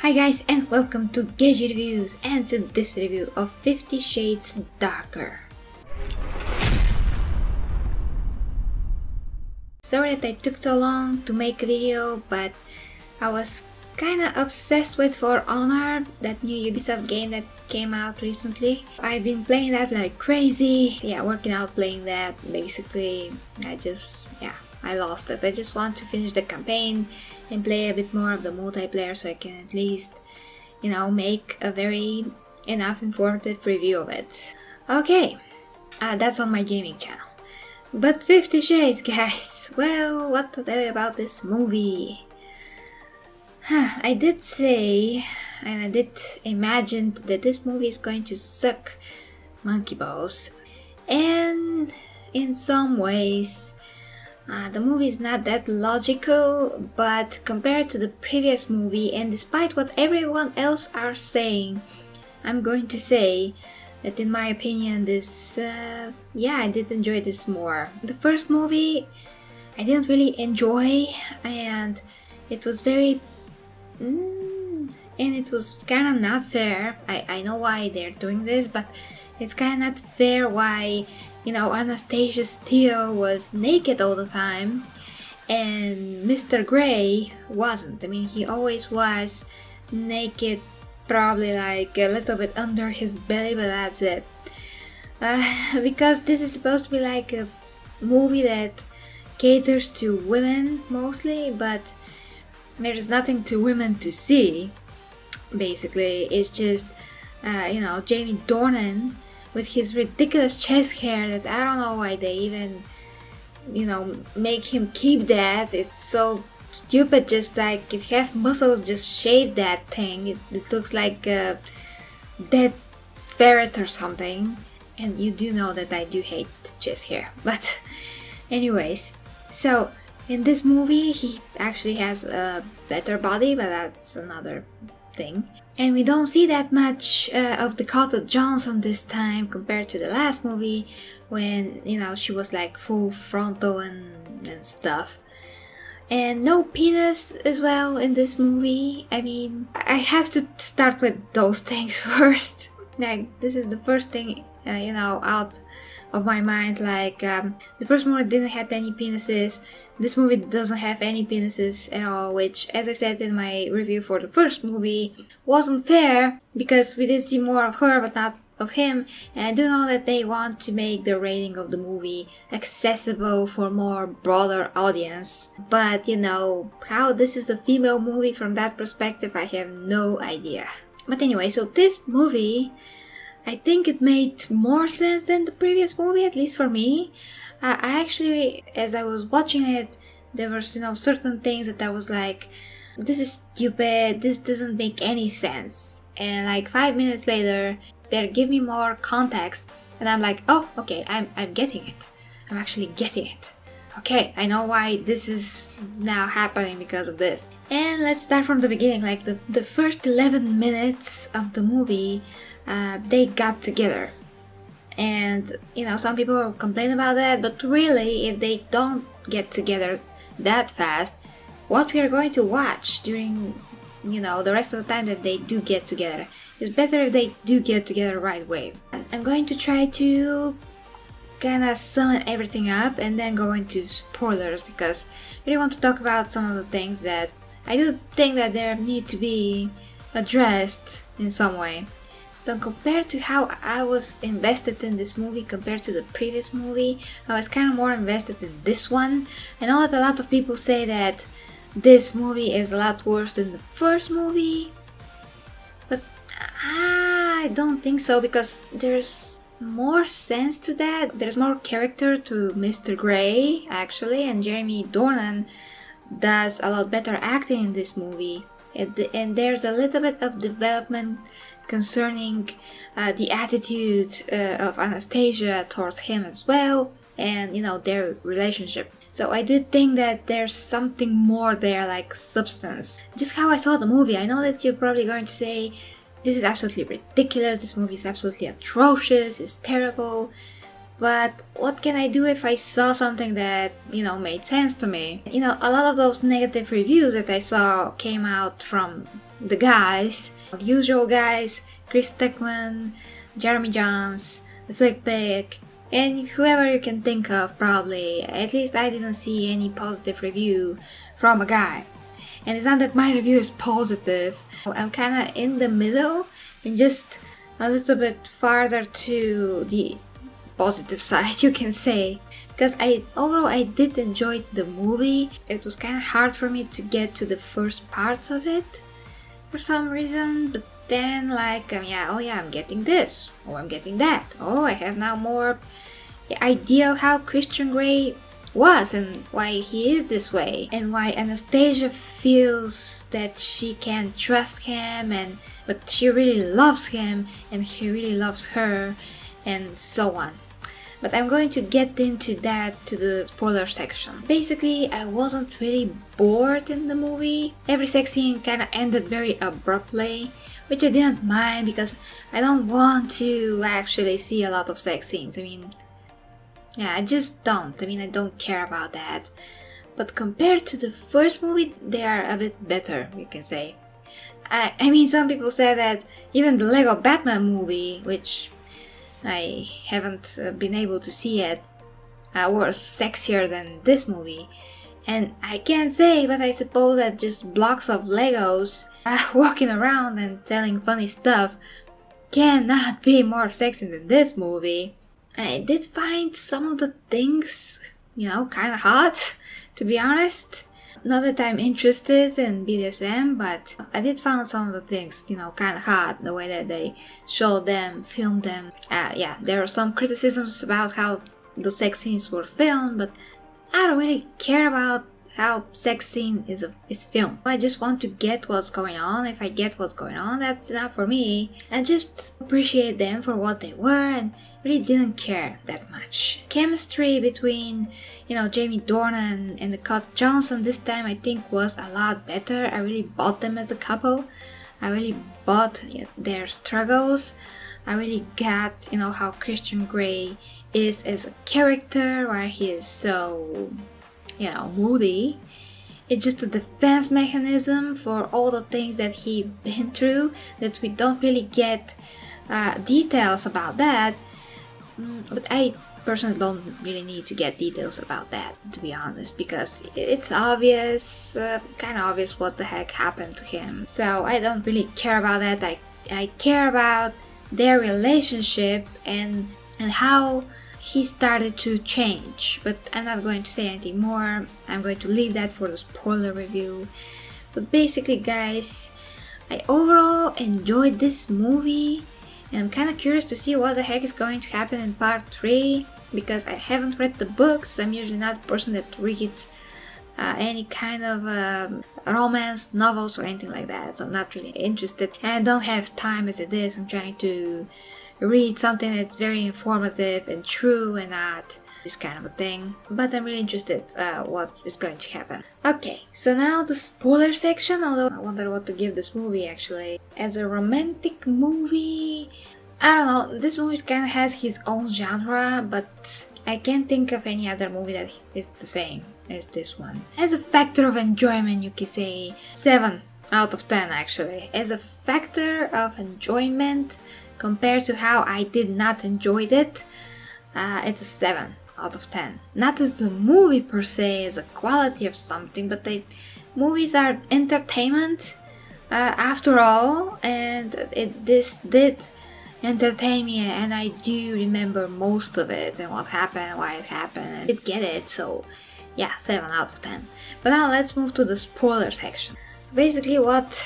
Hi guys, and welcome to Gadget Reviews, and to this review of 50 Shades Darker. Sorry that I took so long to make a video, but I was kinda obsessed with For Honor, that new Ubisoft game that came out recently. I've been playing that like crazy, working out playing that. Basically, I lost it. I just want to finish the campaign and play a bit more of the multiplayer so I can at least, make a very enough informative review of it. Okay, that's on my gaming channel. But 50 Shades, guys, well, what to tell you about this movie? I did say, and I did imagine that this movie is going to suck monkey balls. And in some ways, the movie is not that logical, but compared to the previous movie, and despite what everyone else are saying, I'm going to say that in my opinion this, I did enjoy this more. The first movie I didn't really enjoy, and it was very... and it was kinda not fair. I know why they're doing this, but it's kinda not fair why Anastasia Steele was naked all the time and Mr. Grey wasn't. I mean, he always was naked, probably like a little bit under his belly, but that's it. Because this is supposed to be like a movie that caters to women mostly, but there's nothing to women to see. Basically, it's just, Jamie Dornan with his ridiculous chest hair that I don't know why they even, make him keep that. It's so stupid. Just like, if you have muscles, just shave that thing. It looks like a dead ferret or something. And you do know that I do hate chest hair. But anyways, so in this movie he actually has a better body, but that's another thing. And we don't see that much of Dakota Johnson this time compared to the last movie when, she was like full frontal and stuff. And no penis as well in this movie. I mean, I have to start with those things first. Like, this is the first thing, out of my mind. Like, the first movie didn't have any penises. This movie doesn't have any penises at all, which, as I said in my review for the first movie, wasn't fair because we did see more of her but not of him. And I do know that they want to make the rating of the movie accessible for more broader audience, but how this is a female movie from that perspective, I have no idea. But anyway, so this movie, I think it made more sense than the previous movie, at least for me. I actually, as I was watching it, there were certain things that I was like, this is stupid, this doesn't make any sense. And like 5 minutes later, they give me more context, and I'm like, oh, okay, I'm getting it. I'm actually getting it. Okay, I know why this is now happening because of this. And let's start from the beginning. Like the first 11 minutes of the movie, they got together. And some people will complain about that, but really, if they don't get together that fast, what we are going to watch during the rest of the time that they do get together is better if they do get together right away. I'm going to try to kinda sum everything up and then go into spoilers, because I really want to talk about some of the things that I do think that there need to be addressed in some way. So compared to how I was invested in this movie compared to the previous movie, I was kind of more invested in this one. I know that a lot of people say that this movie is a lot worse than the first movie, but I don't think so, because there's more sense to that. There's more character to Mr. Grey, actually, and Jeremy Dornan does a lot better acting in this movie. And there's a little bit of development concerning the attitude of Anastasia towards him as well, and their relationship. So I do think that there's something more there, like substance. Just how I saw the movie, I know that you're probably going to say, this is absolutely ridiculous, this movie is absolutely atrocious, it's terrible. But what can I do if I saw something that, made sense to me? A lot of those negative reviews that I saw came out from the guys, the usual guys, Chris Techman, Jeremy Johns, the Flickpick, and whoever you can think of probably. At least I didn't see any positive review from a guy. And it's not that my review is positive. I'm kinda in the middle and just a little bit farther to the positive side, you can say. Because overall I did enjoy the movie. It was kinda hard for me to get to the first parts of it for some reason, but then I'm getting this, or I'm getting that. Oh, I have now more idea of how Christian Grey was and why he is this way, and why Anastasia feels that she can trust him, but she really loves him and he really loves her, and so on. But I'm going to get into that to the spoiler section. Basically, I wasn't really bored in the movie. Every sex scene kind of ended very abruptly, which I didn't mind because I don't want to actually see a lot of sex scenes. I just don't. I don't care about that. But compared to the first movie, they are a bit better, you can say. Some people say that even the Lego Batman movie, which I haven't been able to see yet, was sexier than this movie. And I can't say, but I suppose that just blocks of Legos walking around and telling funny stuff cannot be more sexy than this movie. I did find some of the things, kind of hot, to be honest. Not that I'm interested in BDSM, but I did find some of the things, kind of hot, the way that they showed them, filmed them. There are some criticisms about how the sex scenes were filmed, but I don't really care about how sex scene is filmed. I just want to get what's going on. If I get what's going on, that's enough for me. I just appreciate them for what they were and really didn't care that much. Chemistry between, Jamie Dornan and Dakota Johnson this time I think was a lot better. I really bought them as a couple. I really bought their struggles. I really got, how Christian Grey is as a character, why he is so, moody. It's just a defense mechanism for all the things that he's been through that we don't really get details about that. But I personally don't really need to get details about that, to be honest, because it's obvious, kind of obvious what the heck happened to him. So I don't really care about that. I care about their relationship and how he started to change. But I'm not going to say anything more. I'm going to leave that for the spoiler review. But basically, guys, I overall enjoyed this movie. And I'm kind of curious to see what the heck is going to happen in part 3, because I haven't read the books. I'm usually not a person that reads any kind of romance novels or anything like that, so I'm not really interested. And I don't have time as it is. I'm trying to read something that's very informative and true and not this kind of a thing. But I'm really interested what is going to happen. Okay, so now the spoiler section, although I wonder what to give this movie actually. As a romantic movie, I don't know, this movie kind of has his own genre, but I can't think of any other movie that is the same as this one. As a factor of enjoyment, you can say 7 out of 10 actually. As a factor of enjoyment compared to how I did not enjoy it, it's a 7 out of 10. Not as a movie per se, as a quality of something, but movies are entertainment after all, and this did entertain me, and I do remember most of it and what happened, why it happened, and I did get it, so yeah, 7 out of 10. But now let's move to the spoiler section. So basically what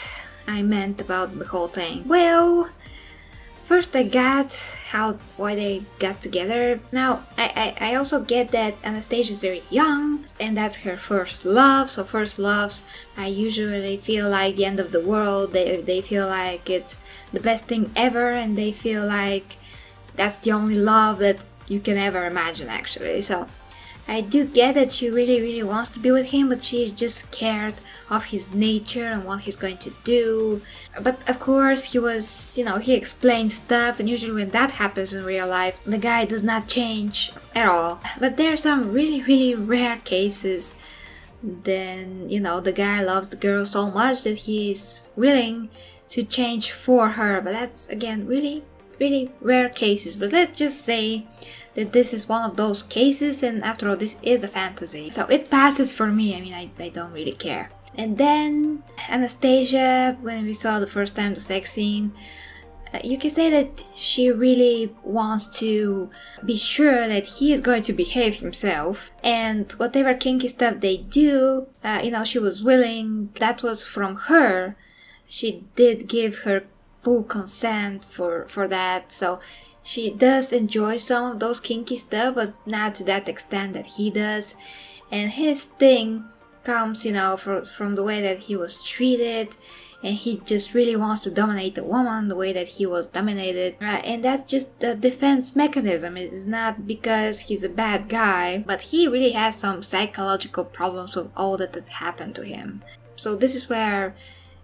I meant about the whole thing. Well, first I got why they got together. Now, I also get that Anastasia is very young and that's her first love. So first loves, I usually feel like the end of the world. They feel like it's the best thing ever, and they feel like that's the only love that you can ever imagine actually. So I do get that she really wants to be with him, but she's just scared of his nature and what he's going to do. But of course he was, he explains stuff, and usually when that happens in real life, the guy does not change at all. But there are some really rare cases. Then, the guy loves the girl so much that he is willing to change for her. But that's, again, really rare cases. But let's just say that this is one of those cases, and after all, this is a fantasy. So it passes for me. I mean, I don't really care. And then Anastasia, when we saw the first time the sex scene, you can say that she really wants to be sure that he is going to behave himself, and whatever kinky stuff they do, she was willing. That was from her. She did give her full consent for that, so she does enjoy some of those kinky stuff, but not to that extent that he does. And his thing comes, from the way that he was treated, and he just really wants to dominate the woman the way that he was dominated. And that's just a defense mechanism. It's not because he's a bad guy, but he really has some psychological problems of all that happened to him. So this is where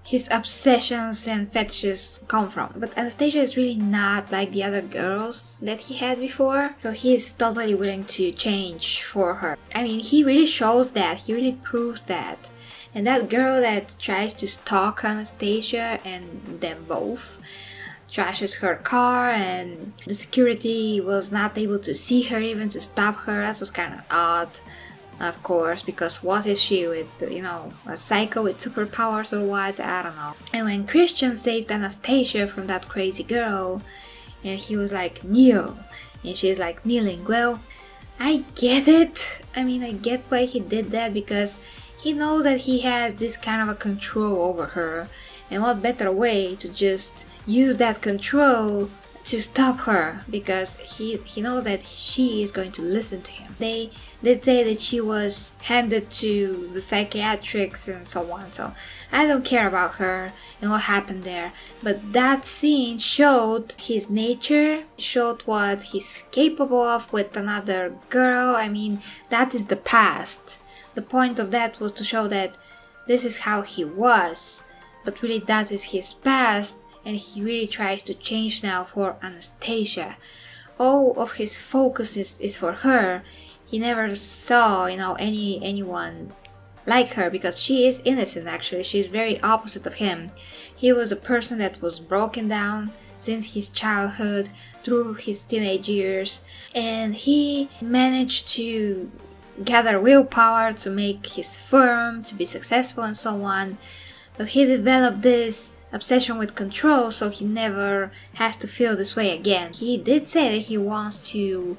his obsessions and fetishes come from. But Anastasia is really not like the other girls that he had before, so he's totally willing to change for her. I mean, he really shows that, he really proves that. And that girl that tries to stalk Anastasia and them both trashes her car, and the security was not able to see her even to stop her. That was kind of odd. Of course, because what is she with, a psycho with superpowers or what? I don't know. And when Christian saved Anastasia from that crazy girl, and he was like, kneel, and she's like kneeling. Well, I get it. I mean, I get why he did that, because he knows that he has this kind of a control over her, and what better way to just use that control to stop her, because he knows that she is going to listen to him. They did say that she was handed to the psychiatrics and so on, so I don't care about her and what happened there. But that scene showed his nature, showed what he's capable of with another girl. I mean, that is the past. The point of that was to show that this is how he was, but really that is his past, and he really tries to change now for Anastasia. All of his focus is for her. He never saw, anyone like her, because she is innocent actually. She's very opposite of him. He was a person that was broken down since his childhood, through his teenage years, and he managed to gather willpower to make his firm, to be successful and so on. But he developed this obsession with control, so he never has to feel this way again. He did say that he wants to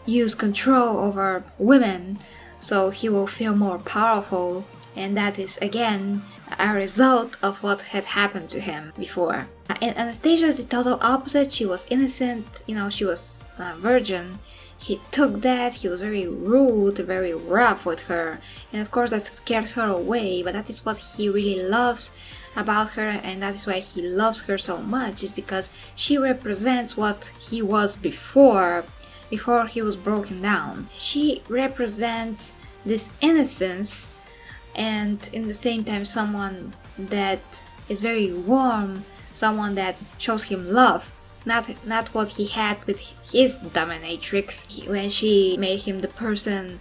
use control over women, so he will feel more powerful, and that is again a result of what had happened to him before. And Anastasia is the total opposite. She was innocent, she was a virgin. He took that, he was very rude, very rough with her, and of course that scared her away, but that is what he really loves about her, and that is why he loves her so much, is because she represents what he was before he was broken down. She represents this innocence, and in the same time someone that is very warm, someone that shows him love, not what he had with his dominatrix when she made him the person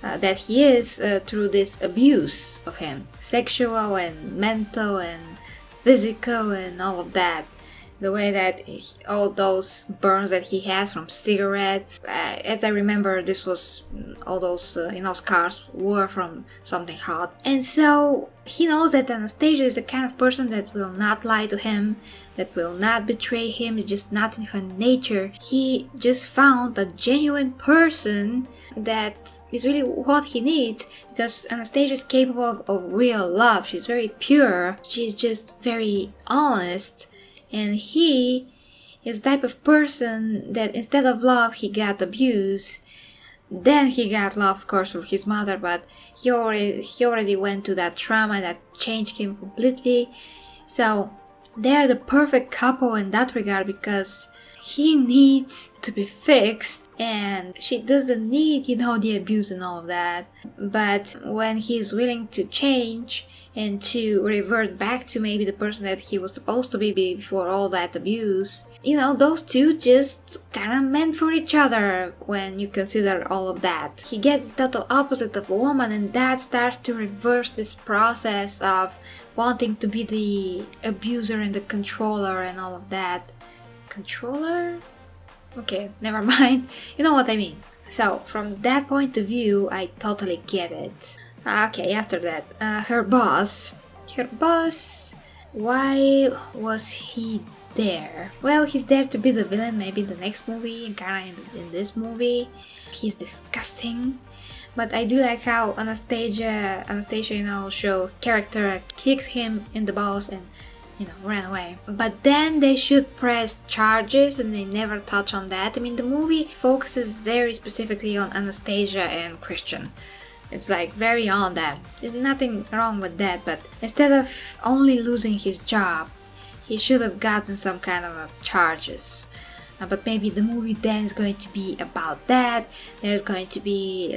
that he is through this abuse of him, sexual and mental and physical and all of that. The way that all those burns that he has from cigarettes, as I remember, this was all those scars were from something hot. And so he knows that Anastasia is the kind of person that will not lie to him, that will not betray him. It's just not in her nature. He just found a genuine person that is really what he needs, because Anastasia is capable of real love. She's very pure. She's just very honest. And he is the type of person that instead of love, he got abuse. Then he got love, of course, from his mother, but he already went to that trauma that changed him completely. So they're the perfect couple in that regard, because he needs to be fixed, and she doesn't need, the abuse and all of that. But when he's willing to change and to revert back to maybe the person that he was supposed to be before all that abuse, those two just kind of meant for each other when you consider all of that. He gets the total opposite of a woman, and that starts to reverse this process of wanting to be the abuser and the controller and all of that. Controller? Okay, never mind. You know what I mean. So, from that point of view, I totally get it. Okay, after that, her boss. Why was he there? Well, he's there to be the villain, maybe the next movie, and kinda in this movie. He's disgusting. But I do like how Anastasia, show character kicked him in the balls and, ran away. But then they should press charges and they never touch on that. I mean, the movie focuses very specifically on Anastasia and Christian. It's like very on them. There's nothing wrong with that, but instead of only losing his job, he should have gotten some kind of charges. But maybe the movie then is going to be about that. There's going to be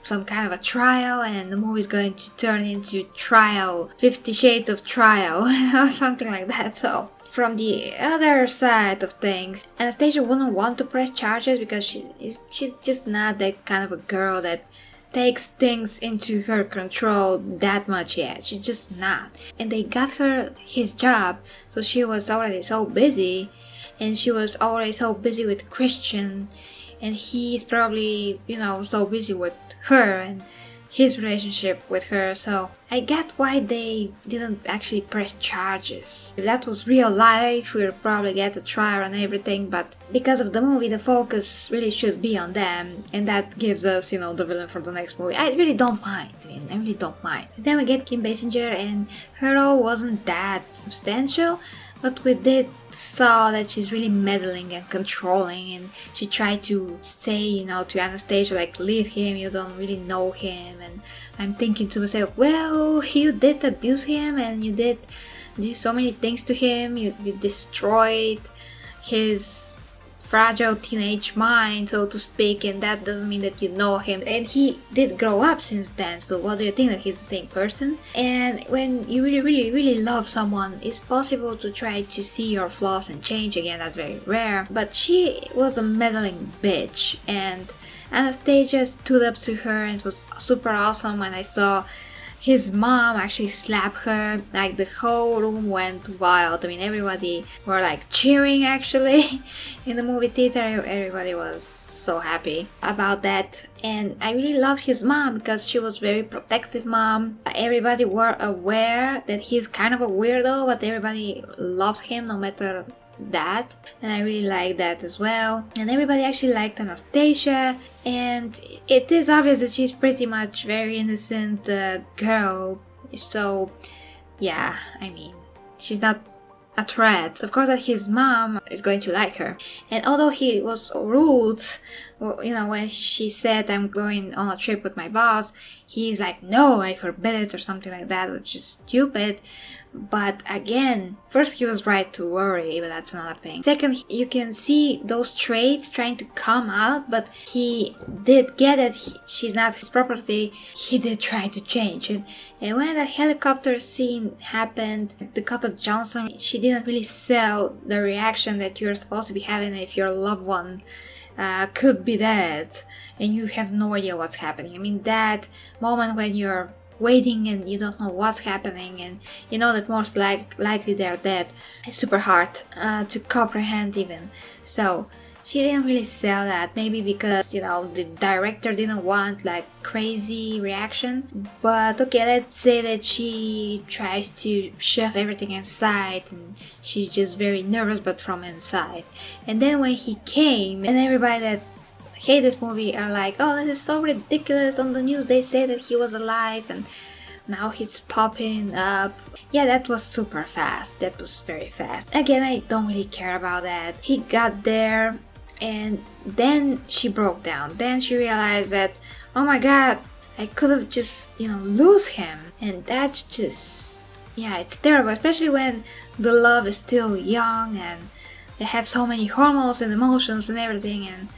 some kind of a trial, and the movie is going to turn into Trial, 50 Shades of Trial, or something like that. So from the other side of things, Anastasia wouldn't want to press charges because she's just not that kind of a girl that takes things into her control that much yet. She's just not. And they got her his job, so she was already so busy. And she was already so busy with Christian, and he's probably, so busy with her and his relationship with her. So I get why they didn't actually press charges. If that was real life, we'd probably get a trial and everything, but because of the movie, the focus really should be on them, and that gives us, the villain for the next movie. I really don't mind. I really don't mind. Then we get Kim Basinger, and her role wasn't that substantial, but we did saw that she's really meddling and controlling, and she tried to say, to Anastasia, like, leave him, you don't really know him. And I'm thinking to myself, well, you did abuse him, and you did do so many things to him. You destroyed his fragile teenage mind, so to speak, and that doesn't mean that you know him. And he did grow up since then, so what do you think, that he's the same person? And when you really, really, really love someone, it's possible to try to see your flaws and change. Again, that's very rare. But she was a meddling bitch, and Anastasia stood up to her, and it was super awesome when I saw his mom actually slapped her. Like, the whole room went wild. I mean, everybody were like cheering actually in the movie theater. Everybody was so happy about that. And I really loved his mom because she was very protective mom. Everybody were aware that he's kind of a weirdo, but everybody loved him no matter that, and I really like that as well. And everybody actually liked Anastasia, and it is obvious that she's pretty much very innocent girl, so yeah, I mean, she's not a threat. Of course that his mom is going to like her, and although he was rude, when she said, I'm going on a trip with my boss, he's like, no, I forbid it, or something like that, which is stupid. But again, first, he was right to worry, but that's another thing. Second, you can see those traits trying to come out, but he did get it. She's not his property. He did try to change it. And when that helicopter scene happened, Dakota Johnson, she didn't really sell the reaction that you're supposed to be having if your loved one could be dead and you have no idea what's happening. I mean, that moment when you're waiting and you don't know what's happening, and you know that most likely they're dead, it's super hard to comprehend even. So she didn't really sell that, maybe because, the director didn't want like crazy reaction. But okay, let's say that she tries to shove everything inside and she's just very nervous, but from inside. And then when he came, and everybody that hate this movie are like, oh, this is so ridiculous, on the news they say that he was alive and now he's popping up. Yeah, that was super fast. That was very fast. Again, I don't really care about that. He got there, and then she broke down. Then she realized that, oh my god, I could have just, lose him. And that's just, yeah, it's terrible, especially when the love is still young and they have so many hormones and emotions and everything, and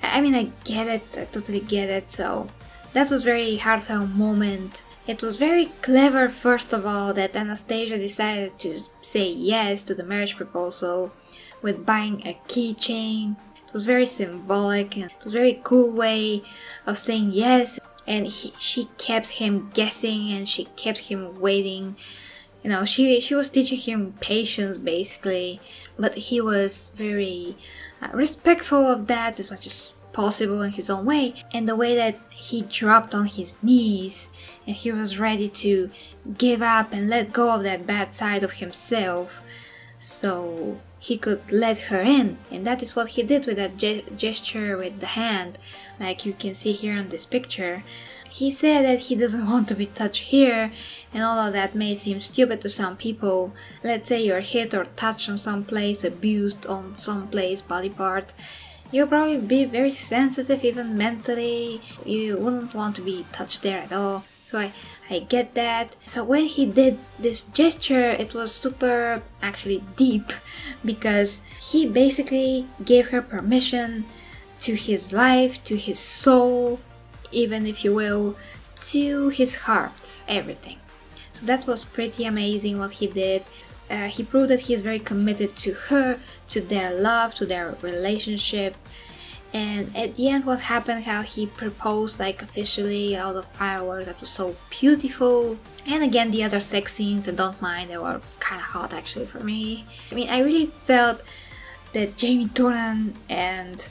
I mean, I get it, I totally get it. So that was very heartfelt moment. It was very clever, first of all, that Anastasia decided to say yes to the marriage proposal with buying a keychain. It was very symbolic and it was a very cool way of saying yes. And she kept him guessing and she kept him waiting. You know, she was teaching him patience basically, but he was very respectful of that as much as possible in his own way. And the way that he dropped on his knees and he was ready to give up and let go of that bad side of himself so he could let her in. And that is what he did with that gesture with the hand, like you can see here in this picture. He said that he doesn't want to be touched here, and all of that may seem stupid to some people. Let's say you're hit or touched on some place, abused on some place, body part. You'll probably be very sensitive, even mentally. You wouldn't want to be touched there at all. So I get that. So when he did this gesture, it was super actually deep, because he basically gave her permission to his life, to his soul, even if you will, to his heart, everything. So that was pretty amazing what he did. He proved that he is very committed to her, to their love, to their relationship. And at the end, what happened, how he proposed like officially, all the fireworks, that was so beautiful. And again, the other sex scenes, I don't mind, they were kind of hot actually for me. I mean, I really felt that Jamie Dornan and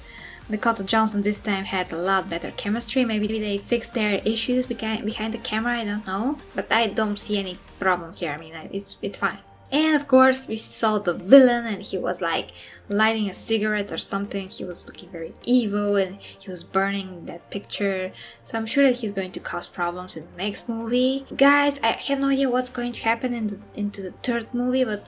Dakota Johnson this time had a lot better chemistry. Maybe they fixed their issues behind the camera, I don't know. But I don't see any problem here, I mean, it's fine. And of course, we saw the villain and he was like lighting a cigarette or something. He was looking very evil and he was burning that picture. So I'm sure that he's going to cause problems in the next movie. Guys, I have no idea what's going to happen into the third movie, but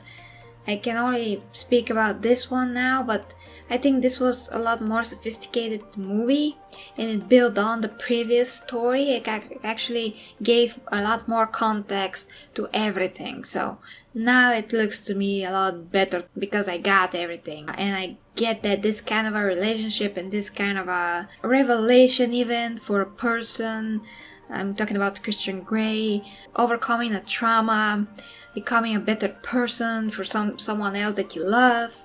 I can only speak about this one now. But I think this was a lot more sophisticated movie and it built on the previous story. It actually gave a lot more context to everything. So now it looks to me a lot better because I got everything. And I get that this kind of a relationship and this kind of a revelation even for a person, I'm talking about Christian Grey, overcoming a trauma, becoming a better person for someone else that you love.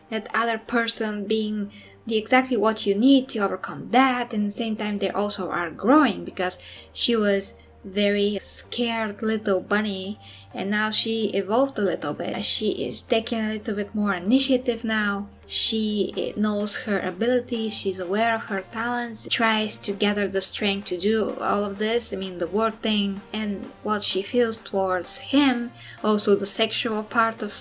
That other person being exactly what you need to overcome that, and at the same time they also are growing, because she was very scared little bunny and now she evolved a little bit. She is taking a little bit more initiative now. She knows her abilities, she's aware of her talents, tries to gather the strength to do all of this. I mean, the work thing and what she feels towards him, also the sexual part of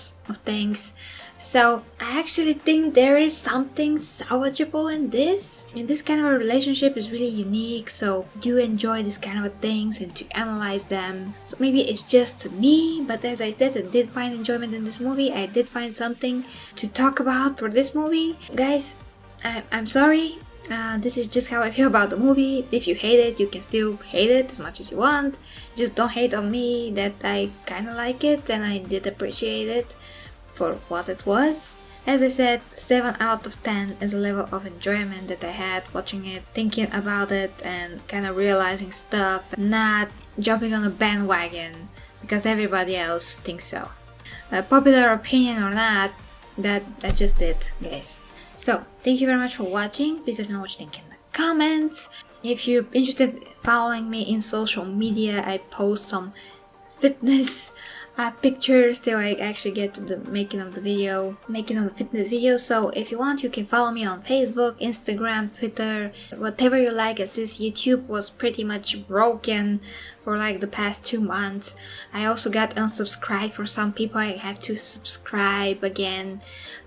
things. So I actually think there is something salvageable in this. And this kind of a relationship is really unique, so do enjoy this kind of things and to analyze them. So maybe it's just me, but as I said, I did find enjoyment in this movie. I did find something to talk about for this movie. Guys, I'm sorry. This is just how I feel about the movie. If you hate it, you can still hate it as much as you want. Just don't hate on me that I kinda like it and I did appreciate it for what it was. As I said, 7 out of 10 is a level of enjoyment that I had watching it, thinking about it and kind of realizing stuff, not jumping on a bandwagon because everybody else thinks so. Popular opinion or not, that's just it, guys. So, thank you very much for watching. Please let me know what you think in the comments. If you're interested in following me in social media, I post some fitness pictures till I actually get to the making of the fitness video. So if you want, you can follow me on Facebook, Instagram, Twitter, whatever you like, as this YouTube was pretty much broken for like the past 2 months. I also got unsubscribed for some people. I had to subscribe again.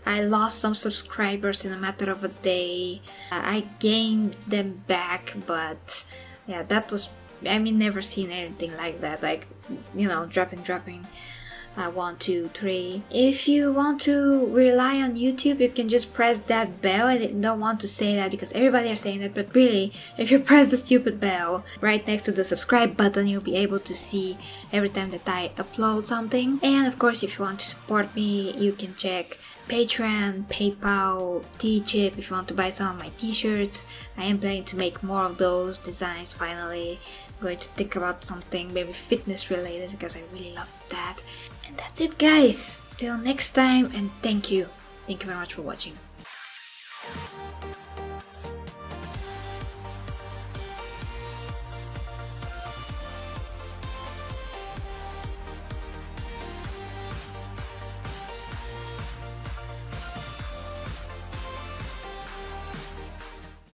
I lost some subscribers in a matter of a day. I gained them back, but yeah, that was, I mean, never seen anything like that, like, you know, dropping 1, 2, 3. If you want to rely on YouTube, you can just press that bell. I don't want to say that because everybody are saying that, but really, if you press the stupid bell right next to the subscribe button, you'll be able to see every time that I upload something. And of course, if you want to support me, you can check Patreon, PayPal, T-Chip if you want to buy some of my t-shirts. I am planning to make more of those designs finally. I'm going to think about something maybe fitness related because I really love that. And that's it guys, till next time, and thank you very much for watching.